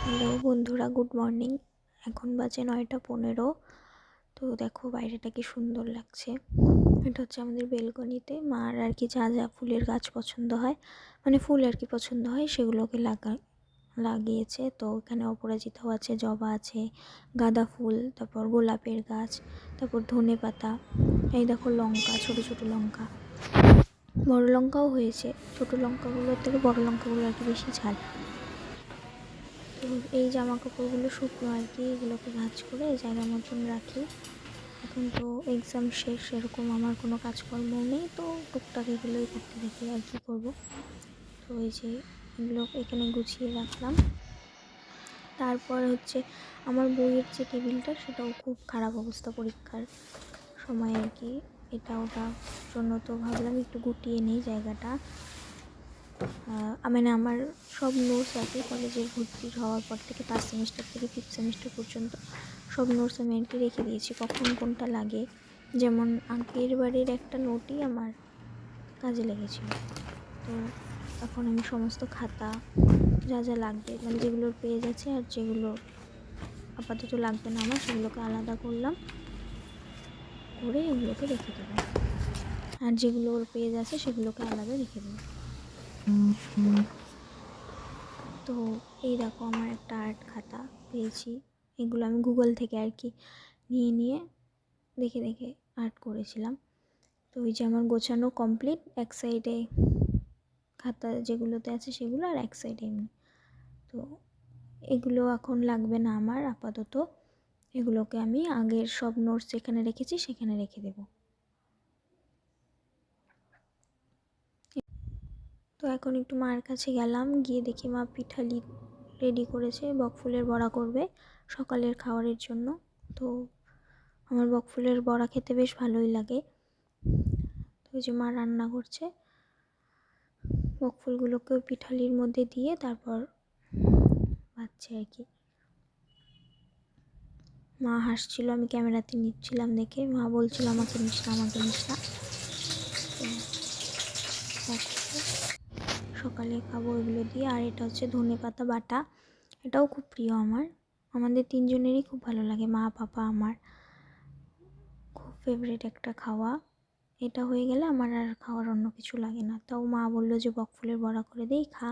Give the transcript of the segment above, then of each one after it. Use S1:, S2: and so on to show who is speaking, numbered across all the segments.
S1: Hello বন্ধুরা, good morning. এখন বাজে 9টা 15। তো দেখো বাইরেটা কি সুন্দর লাগছে। এটা হচ্ছে আমাদের বেলকনিতে মার আর কি যা যা ফুলের গাছ পছন্দ হয়, মানে ফুল আর কি পছন্দ হয় সেগুলোকে লাগিয়েছে। তো এখানে অপরাজিতাও আছে, জবা আছে, গাঁদা ফুল, তারপর গোলাপের গাছ, তারপর ধনেপাতা। এই দেখো লঙ্কা, ছোট ছোট লঙ্কা, বড় লঙ্কাও হয়েছে। ছোট লঙ্কাগুলোর থেকে বড় লঙ্কাগুলো আর কি বেশি ঝাল। তো এই জামা কাপড়গুলো শুকনো আর কি, এগুলোকে ভাঁজ করে জায়গা মতন রাখি। এখন তো এক্সাম শেষ, এরকম আমার কোনো কাজকর্মও নেই, তো টুকটাক এগুলোই করতে থাকি আর কি করবো। তো এই যে এগুলো এখানে গুছিয়ে রাখলাম। তারপর হচ্ছে আমার বইয়ের যে টেবিলটা, সেটাও খুব খারাপ অবস্থা পরীক্ষার সময় আর কি, এটা ওটা জন্য। তো ভাবলাম একটু গুটিয়ে নেই জায়গাটা। মানে আমার সব নোটস আর কি কলেজের ভর্তি হওয়ার পর থেকে 1st সেমিস্টার থেকে 5th সেমিস্টার পর্যন্ত সব নোটস আমি আর কি রেখে দিয়েছি, কখন কোনটা লাগে। যেমন আগের বারের একটা নোটই আমার কাজে লেগেছিল। তো এখন আমি সমস্ত খাতা যা যা লাগবে, মানে যেগুলোর পেজ আছে আর যেগুলো আপাতত লাগবে না আমার, সেগুলোকে আলাদা করলাম, করে এগুলোকে রেখে দেবো। আর যেগুলোর পেজ আছে সেগুলোকে আলাদা রেখে দেবো। তো এই দেখো আমার একটা আর্ট খাতা পেয়েছি। এগুলো আমি গুগল থেকে আর কি নিয়ে দেখে দেখে আর্ট করেছিলাম। তো ওই যে আমার গোছানো কমপ্লিট, এক সাইডে খাতা যেগুলোতে আছে সেগুলো, আর এক সাইডে এমনি। তো এগুলো এখন লাগবে না আমার আপাতত, এগুলোকে আমি আগের সব নোটস যেখানে রেখেছি সেখানে রেখে দেব। তো এখন একটু মার কাছে গেলাম, গিয়ে দেখি মা পিঠালি রেডি করেছে, বকফুলের বড়া করবে সকালের খাবারের জন্য। তো আমার বকফুলের বড়া খেতে বেশ ভালোই লাগে। তো ওই যে মা রান্না করছে, বকফুলগুলোকে পিঠালির মধ্যে দিয়ে তারপর ভাজছে আর কি। মা হাসছিল, আমি ক্যামেরাতে নিচ্ছিলাম দেখে। মা বলছিল আমাকে নিস না, আমাকে নিস না। সকালে খাবো এগুলো দিয়ে। আর এটা হচ্ছে ধনেপাতা বাটা, এটাও খুব প্রিয় আমার, আমাদের তিনজনেরই খুব ভালো লাগে, মা পাপা আমার, খুব ফেভারিট একটা খাওয়া। এটা হয়ে গেলে আমার আর খাওয়ার অন্য কিছু লাগে না। তাও মা বললো যে বকফুলের বড়া করে দেই, খা।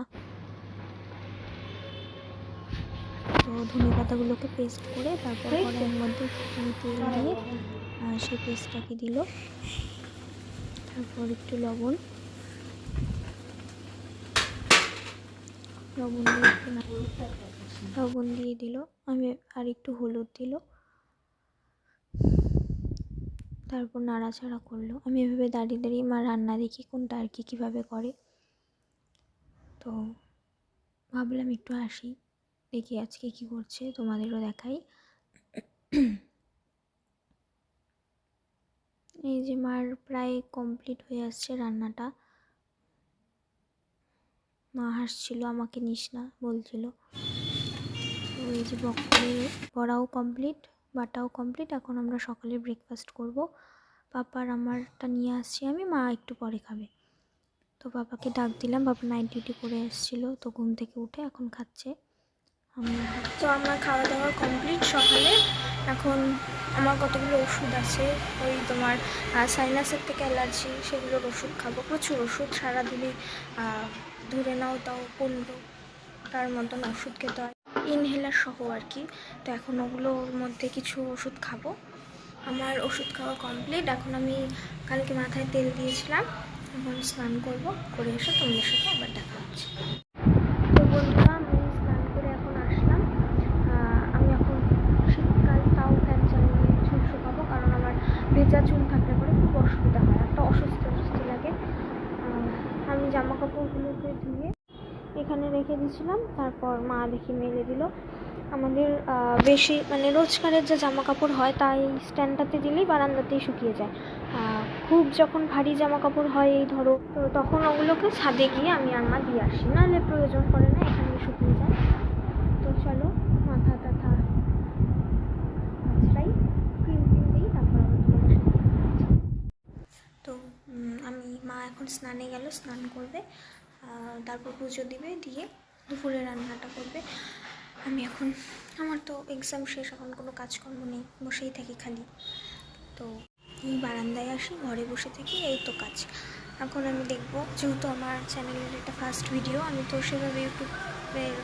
S1: তো ধনেপাতাগুলোকে পেস্ট করে তারপর কড়াইয়ের মধ্যে একটুখানি তেল দিয়ে সেই পেস্টটাকে দিল, তারপর একটু লবণ দিয়ে দিল, আমি আর একটু হলুদ দিল, তারপর নাড়াচাড়া করলো। আমি এভাবে দাঁড়িয়ে দাঁড়িয়ে মা রান্না দেখি কোনটা আর কি কীভাবে করে। তো ভাবলাম একটু আসি, দেখি আজকে কি করছে, তোমাদেরও দেখাই। এই যে মার প্রায় কমপ্লিট হয়ে আসছে রান্নাটা। মা হাসছিল, আমাকে নিস না বলছিল। তো এই যে বকফুলের বড়াও কমপ্লিট, বাটাও কমপ্লিট। এখন আমরা সকালে ব্রেকফাস্ট করব। পাপার আমারটা নিয়ে আসছি আমি, মা একটু পরে খাবে। তো পাপাকে ডাক দিলাম, পাপা নাইট ডিউটি করে এসেছিলো, তো ঘুম থেকে উঠে এখন খাচ্ছে। তো আমার খাওয়া দাওয়া কমপ্লিট সকালে। এখন আমার কতগুলো ওষুধ আছে, ওই তোমার সাইনাসের থেকে অ্যালার্জি, সেগুলোর ওষুধ খাবো। প্রচুর ওষুধ, সারাদিনে ধরে নাও তাও 15টার মতন ওষুধ খেতে হয়, ইনহেলার সহ আর কি। তো এখন ওগুলোর মধ্যে কিছু ওষুধ খাবো। আমার ওষুধ খাওয়া কমপ্লিট। এখন আমি কালকে মাথায় তেল দিয়েছিলাম, এখন স্নান করবো, করে এসে তোমাদের সাথে আবার দেখা হচ্ছে। তো বন্ধুরা, আমি স্নান করে এখন আসলাম। আমি এখন শীতকাল, তাও ফ্যান চালিয়ে চুল শুকাবো, কারণ আমার ভেজা চুল থাকলে পরে খুব অসুবিধা হয়, একটা অস্বস্তি লাগে। আমি জামা কাপড়গুলোকে ধুয়ে এখানে রেখে দিয়েছিলাম, তারপর মা দেখি মেলে দিল। আমাদের বেশি মানে রোজকারের যে জামা কাপড় হয় তাই স্ট্যান্ডটাতে দিলেই বারান্দাতেই শুকিয়ে যায়। খুব যখন ভারী জামা কাপড় হয় এই ধরো, তো তখন ওগুলোকে ছাদে গিয়ে আমি আর মা দিয়ে আসি, নাহলে প্রয়োজন পড়ে না, এখানেই শুকিয়ে যায়। তো চলো মাথা টাথা আঁচড়াই, ক্রিম দিই, তারপর আমি তোমাদের সাথে। তো আমি মা এখন স্নানে গেল, স্নান করবে, তারপর পুজো দিবে, দিয়ে দুপুরে রান্নাটা করবে। আমি এখন, আমার তো এক্সাম শেষ, এখন কোনো কাজকর্ম নেই, বসেই থাকি খালি। তো এই বারান্দায় আসি, ঘরে বসে থাকি, এই তো কাজ। এখন আমি দেখব, যেহেতু আমার চ্যানেলের এটা ফার্স্ট ভিডিও, আমি তো সেভাবে ইউটিউবের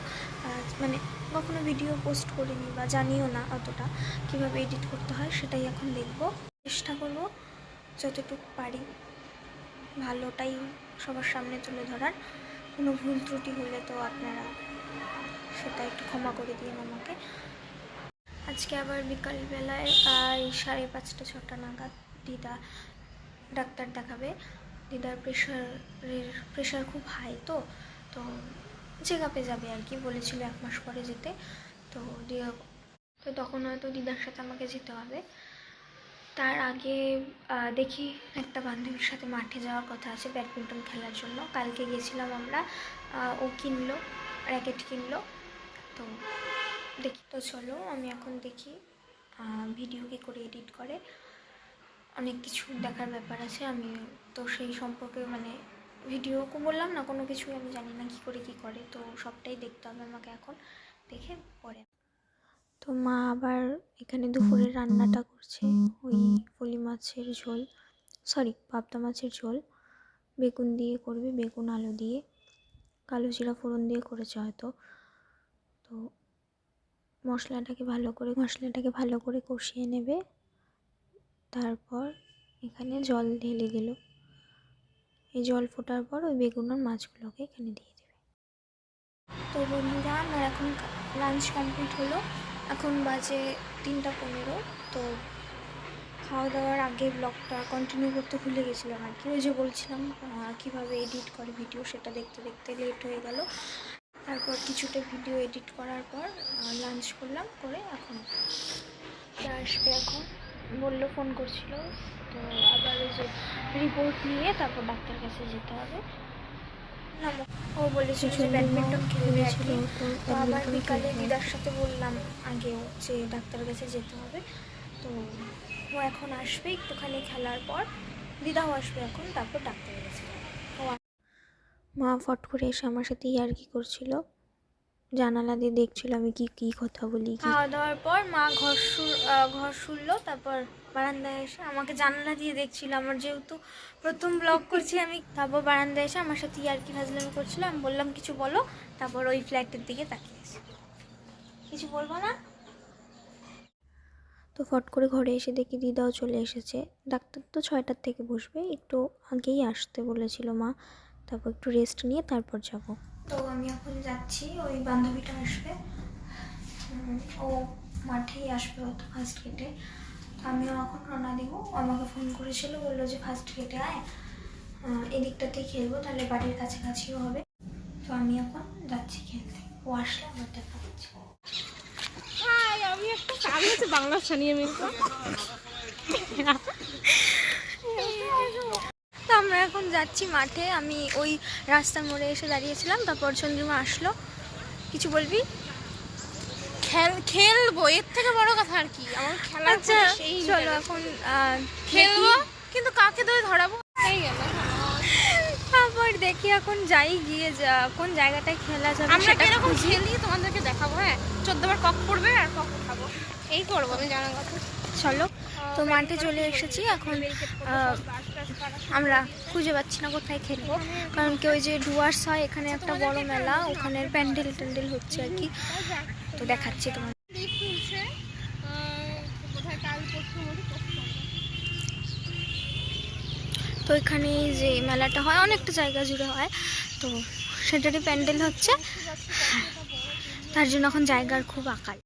S1: মানে কখনো ভিডিও পোস্ট করিনি বা জানিও না অতটা কীভাবে এডিট করতে হয়, সেটাই এখন দেখব। চেষ্টা করব যতটুকু পারি ভালোটাই সবার সামনে তুলে ধরার। কোনো ভুল ত্রুটি হলে তো আপনারা সেটা একটু ক্ষমা করে দিন আমাকে। আজকে আবার বিকালবেলায় 5:30 6টা নাগাদ দিদা ডাক্তার দেখাবে। দিদার প্রেশার খুব হাই, তো চেক আপে যাবে আর কি, বলেছিল 1 মাস পরে যেতে। তো তখন হয়তো দিদার সাথে আমাকে যেতে হবে। তার আগে দেখি, একটা বান্ধবীর সাথে মাঠে যাওয়ার কথা আছে ব্যাডমিন্টন খেলার জন্য। কালকে গেছিলাম আমরা, ও কিনলো, র্যাকেট কিনলো। তো দেখি, তো চলো আমি এখন দেখি ভিডিও কী করে এডিট করে। অনেক কিছু দেখার ব্যাপার আছে, আমি তো সেই সম্পর্কে মানে ভিডিও বললাম না, কোনো কিছুই আমি জানি না কী করে, তো সবটাই দেখতে হবে আমাকে এখন, দেখে পরে। তো মা আবার এখানে দুপুরের রান্নাটা করছে, ওই ফলি মাছের ঝোল, পাবদা মাছের ঝোল বেগুন দিয়ে করবে, বেগুন আলু দিয়ে, কালো জিরা ফোড়ন দিয়ে করেছে হয়তো। তো মশলাটাকে ভালো করে কষিয়ে নেবে, তারপর এখানে জল ঢেলে দিল। এই জল ফোটার পর ওই বেগুন আর মাছগুলোকে এখানে দিয়ে দেবে। তো বন্ধুরা, আমার এখন লাঞ্চ কমপ্লিট হলো, এখন বাজে 3:15। তো খাওয়া দাওয়ার আগে ব্লগটা কন্টিনিউ করতে ভুলে গেছিলাম আর কি, ওই যে বলছিলাম কীভাবে এডিট করে ভিডিও, সেটা দেখতে দেখতে লেট হয়ে গেল। তারপর কিছুটা ভিডিও এডিট করার পর লাঞ্চ করলাম, করে এখন আসবে। এখন বললো, ফোন করছিল, তো আবার ওই যে রিপোর্ট নিয়ে তারপর ডাক্তার কাছে যেতে হবে। ও বলেছিল যে ব্যাডমিন্টন খেলবে আর কি। তো আবার বিকালে দিদার সাথে বললাম আগেও যে ডাক্তারের কাছে যেতে হবে। তো ও এখন আসবে একটুখানি খেলার পর, দিদাও আসবে এখন, তারপর ডাক্তারের কাছে যাবে। মা ফট করে এসে আমার সাথে ইয়ার্কি করছিল, জানালা দিয়ে দেখছিল আমি কি কথা বলি। খাওয়া দাওয়ার পর মা ঘর শুনলো, তারপর বারান্দায় এসে আমাকে জানালা দিয়ে দেখছিল, আমার যেহেতু প্রথম ব্লগ করছি আমি। তারপর বারান্দায় এসে আমার সাথে ইয়ার্কি ফাজলামি করছিল, আমি বললাম কিছু বলো, তারপর ওই ফ্ল্যাটের দিকে তাকিয়েছে, কিছু বলবো না। তো ফট করে ঘরে এসে দেখি দিদাও চলে এসেছে। ডাক্তার তো 6টার থেকে বসবে, একটু আগেই আসতে বলেছিল মা, তারপর একটু রেস্ট নিয়ে তারপর যাব। তো আমি এখন যাচ্ছি, ওই বান্ধবীটা আসবে, ও মাঠেই আসবে, ও তো ফার্স্ট গেটে। আমিও এখন রওনা দেবো। আমাকে ফোন করেছিল, বললো যে ফার্স্ট গেটে আয়, এদিকটাতেই খেলবো, তাহলে বাড়ির কাছাকাছিও হবে। তো আমি এখন যাচ্ছি খেলতে, ও আসলে আবার দেখা হচ্ছে।
S2: আমি একটা কাজ আছে বাংলা ছানিয়ে মিলতো।
S1: তো আমরা এখন যাচ্ছি মাঠে, আমি ওই রাস্তার মোড়ে এসে দাঁড়িয়েছিলাম, তারপর চন্দ্রিমা আসলো। কিছু বলবি?
S2: খেলবো, এর থেকে বড় কথা আর কি, আমার খেলার সেই
S1: চলো এখন
S2: খেলবো, কিন্তু কাকে ধরে ধরাবো এই গেল।
S1: তারপর দেখি এখন যাই, গিয়ে কোন জায়গাটায় খেলা যাবে
S2: আমরা কিরকম খেলি তোমাদেরকে দেখাবো। হ্যাঁ, 14 বার কক পড়বে আর কক উঠাবো, এই করবো আমি জানার কথা।
S1: চলো, তো মাঠে চলে এসেছি এখন। আমরা খুঁজে পাচ্ছি না কোথায় খেলবো, কারণ কি ওই যে ডুয়ার্স হয় এখানে একটা বড় মেলা, ওখানের প্যান্ডেল ট্যান্ডেল হচ্ছে আর কি। তো দেখাচ্ছি তোমার। তো এখানে যে মেলাটা হয় অনেকটা জায়গা জুড়ে হয়, তো সেটারই প্যান্ডেল হচ্ছে, তার জন্য এখন জায়গার খুব আকাল।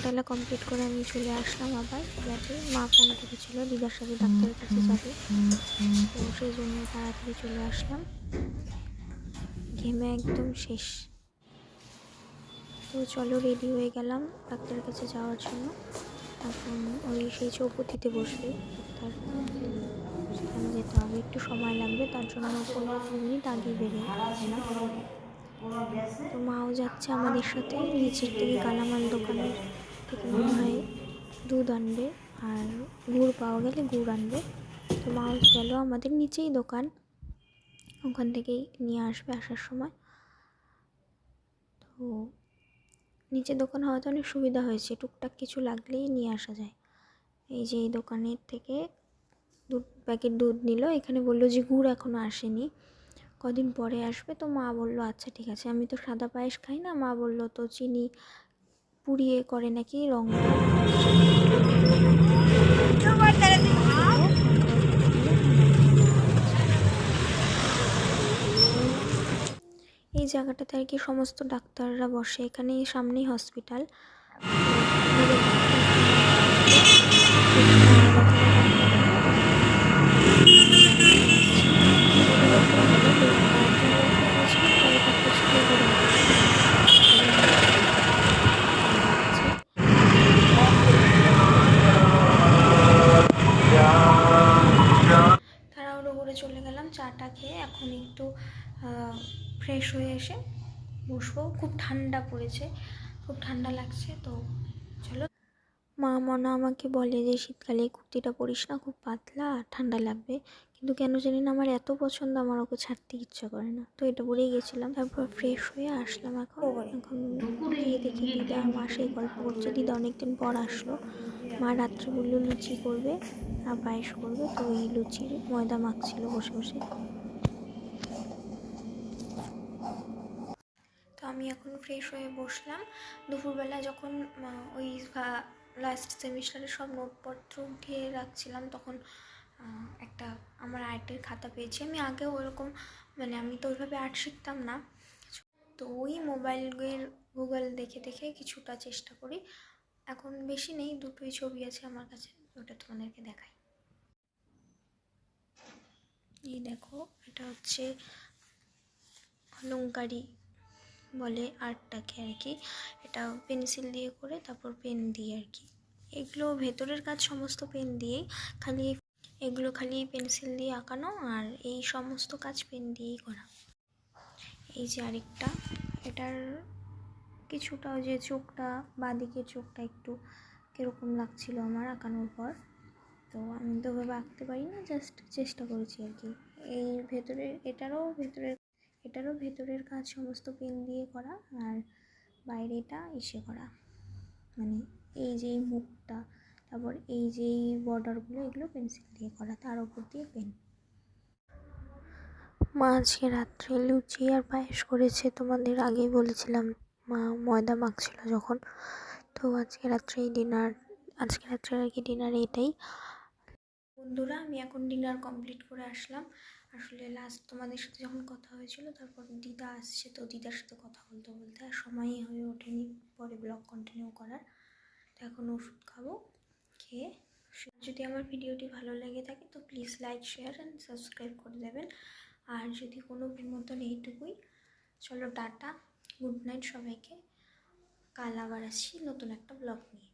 S1: খেলা কমপ্লিট করে আমি চলে আসলাম আবার ফ্ল্যাটে। মা ফোন করেছিল দিদার সাথে ডাক্তারের কাছে যাবে, তো সেই জন্য তাড়াতাড়ি চলে আসলাম। ঘেমে একদম শেষ। তো চলো রেডি হয়ে গেলাম ডাক্তারের কাছে যাওয়ার জন্য। এখন ওই সেই চৌপতিতে বসবে ডাক্তার, সেখানে যেতে হবে, একটু সময় লাগবে, তার জন্য 15-20 মিনিট আগেই বেরিয়ে গেলাম। তো মাও যাচ্ছে আমাদের সাথে, নিচের থেকে গালামাল দোকানের থেকে মনে হয় দুধ আনবে, আর গুড় পাওয়া গেলে গুড় আনবে। তো মাও গেল, আমাদের নিচেই দোকান, ওখান থেকেই নিয়ে আসবে আসার সময়। তো নিচে দোকান হওয়াতে অনেক সুবিধা হয়েছে, টুকটাক কিছু লাগলেই নিয়ে আসা যায়। এই যে এই দোকানের থেকে 2 প্যাকেট দুধ নিল, এখানে বললো যে গুড় এখনও আসেনি, কদিন পরে আসবে। তো মা বললো আচ্ছা ঠিক আছে। আমি তো সাদা পায়েস খাই না, মা বললো তো চিনি পুড়িয়ে করে নাকি রঙটা। এই জায়গাটাতে আর কি সমস্ত ডাক্তাররা বসে, এখানে সামনেই হসপিটাল। তাড়াহুড়ো করে চলে গেলাম চাটা খেয়ে। এখন একটু ফ্রেশ হয়ে এসে বসবো। খুব ঠান্ডা পড়েছে, খুব ঠান্ডা লাগছে। তো চলো। মা মনা আমাকে বলে যে শীতকালে এই কুর্তিটা পরিস না, খুব পাতলা, ঠান্ডা লাগবে। কিন্তু কেন জানি না আমার এত পছন্দ, আমার ওকে ছাড়তে ইচ্ছা করে না। তো এটা পরেই গেছিলাম, তারপর ফ্রেশ হয়ে আসলাম। এখন গিয়ে দেখি দিদা আর মা সেই গল্প করছে। দিদা অনেকদিন পর আসলো। মা রাত্রে বললো লুচি করবে আর পায়েস করবে, তো এই লুচির ময়দা মাখছিল বসে বসে। তো আমি এখন ফ্রেশ হয়ে বসলাম। দুপুরবেলা যখন ওই লাস্ট সেমিস্টারের সব নোটপত্র উঠিয়ে রাখছিলাম, তখন একটা আমার আর্টের খাতা পেয়েছি। আমি আগেও ওরকম আমি তো ওইভাবে আর্ট শিখতাম না, তো ওই মোবাইলের গুগল দেখে দেখে কিছুটা চেষ্টা করি। এখন বেশি নেই, 2টোই ছবি আছে আমার কাছে, ওটা তোমাদেরকে দেখাই। এই দেখো, এটা হচ্ছে অলংকারী বলে আর্টটাকে আর কি। এটা পেন্সিল দিয়ে করে, তারপর পেন দিয়ে আর কি। এগুলো ভেতরের কাজ সমস্ত পেন দিয়েই, খালি এগুলো খালি পেন্সিল দিয়ে আঁকানো, আর এই সমস্ত কাজ পেন দিয়েই করা। এই যে আরেকটা, এটার কিছুটা যে চোখটা, বাঁদিকের চোখটা একটু কীরকম লাগছিল আমার আঁকানোর পর, তো আমি তো ওভাবে আঁকতে পারি না, জাস্ট চেষ্টা করেছি আর কি। এই এটারও ভেতরের কাজ সমস্ত পেন দিয়ে করা, আর বাইরেটা এসে করা, এই যে এই মুখটা, তারপর এই যে এই বর্ডারগুলো, এগুলো পেন্সিল দিয়ে করা, তার উপর দিয়ে পেন। মা আজকে রাত্রে লুচি আর পায়েস করেছে, তোমাদের আগেই বলেছিলাম মা ময়দা মাখছিল যখন। তো আজকে রাত্রে আর কি ডিনার এটাই। বন্ধুরা, আমি এখন ডিনার কমপ্লিট করে আসলাম। আসলে লাস্ট তোমাদের সাথে যখন কথা হয়েছিল, তারপর দিদা আসছে, তো দিদার সাথে কথা বলতে বলতে আর সময়ই হয়ে ওঠেনি পরে ব্লগ কন্টিনিউ করার। তো এখন ওষুধ খাবো, খেয়ে যদি আমার ভিডিওটি ভালো লেগে থাকে তো please like, share and subscribe করে দেবেন। আর যদি কোনো মতন এইটুকুই। চলো টাটা, গুড নাইট সবাইকে। কাল আবার আসছি নতুন একটা ব্লগ নিয়ে।